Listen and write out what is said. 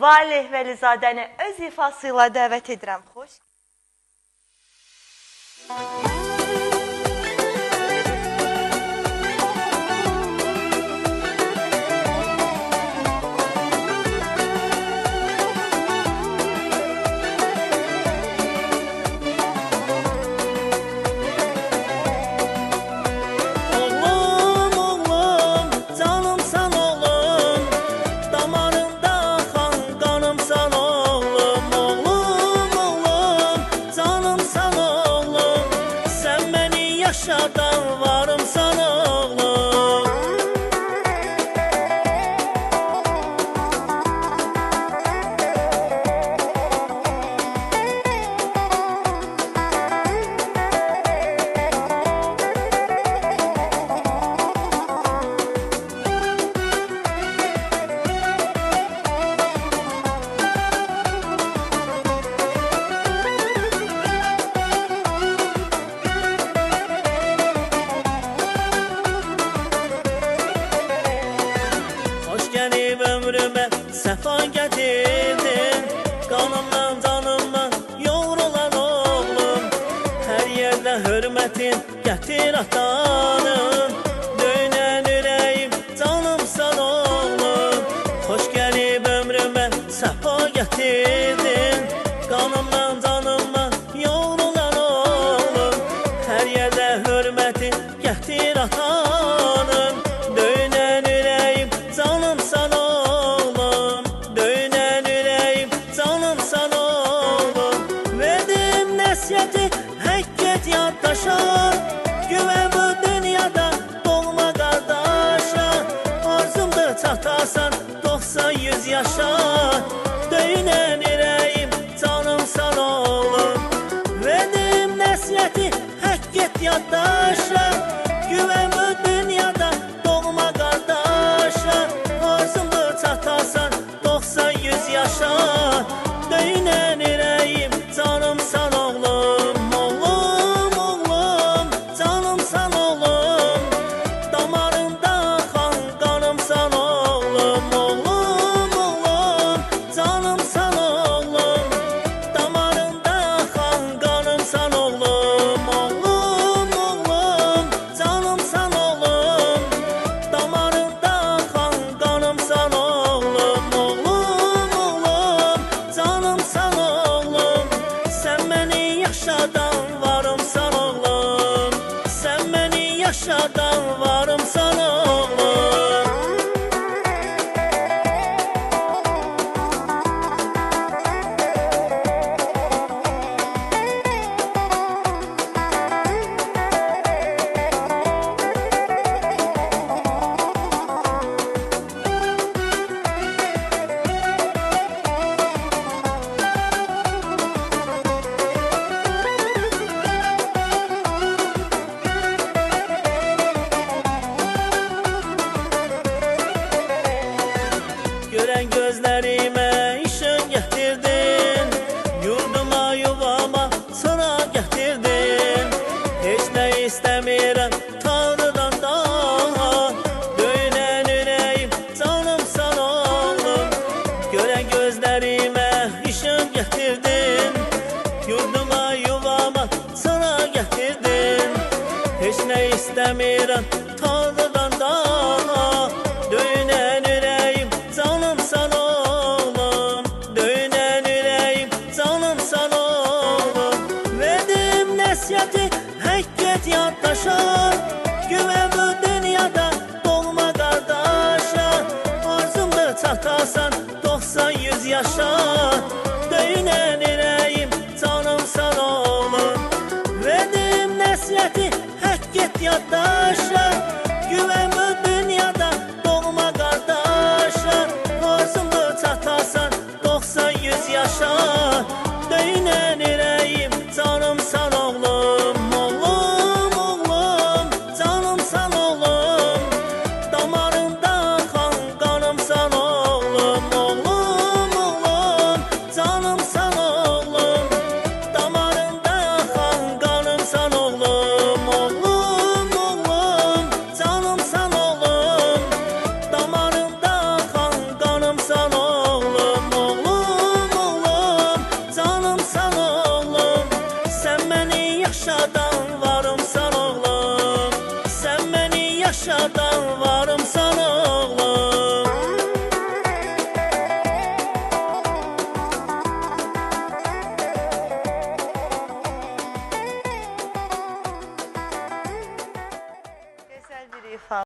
Valih Vəlizadəni öz ifası ilə dəvət edirəm. Xoş. Yaşadan varım sana oğlum. Ömrüme sefa getirdin, kanımdan canımdan yoğrulan oğlum. Her yerde hürmetin getir atanın, dönen yüreğim canımsan oğlum. Hoş gelip ömrüme sefa getirdin, kanımdan canımdan yoğrulan oğlum. Her yerde hürmetin getir atanın, dönen yüreğim canımsan oğlum. Yaddaşa, güven bu dünyada doğma kardeşa. Arzumda çatasan 90-100 yaşa, döyünen yüreğim canımsan oğlum. Verdim nəsiyyəti həkk et yaddaşa, güven bu dünyada doğma kardeşa. Arzumda çatasan 90-100 yaşa, döyünen yüreğim canımsan oğlum. Yaşadan varım sana oğlum. Gören gözlerime ışık getirdin, yurduma yuvama sıra getirdin. Hiç ne istemiyorum Tanrı'dan daha, döyünen yüreğim canımsan oğlum. Gören gözlerime ışık getirdin, yurduma yuvama sıra getirdin. Hiç ne istemiyorum Tanrı'dan daha, döyünen yüreğim canımsan oğlum. Döyünen yüreğim canımsan oğlum. Verdim nəsiyyəti həkk et yaddaşa, güven bu dünyada doğma kardeşa. Arzumda çatasan 90-100 yaşa, döyünen yüreğim canımsan oğlum. Verdim nəsiyyəti həkk et yaddaşa, güven bu dünyada doğma kardeşa. Arzumda çatasan 90-100 yaşa, döyünen yüreğim canımsan oğlum. Oğlum, oğlum, canımsan oğlum. Damarında kan kanımsan oğlum. Oğlum, oğlum, canımsan oğlum. Damarında kan kanımsan oğlum. Oğlum, oğlum, canımsan oğlum. Damarında kan kanımsan oğlum. şadam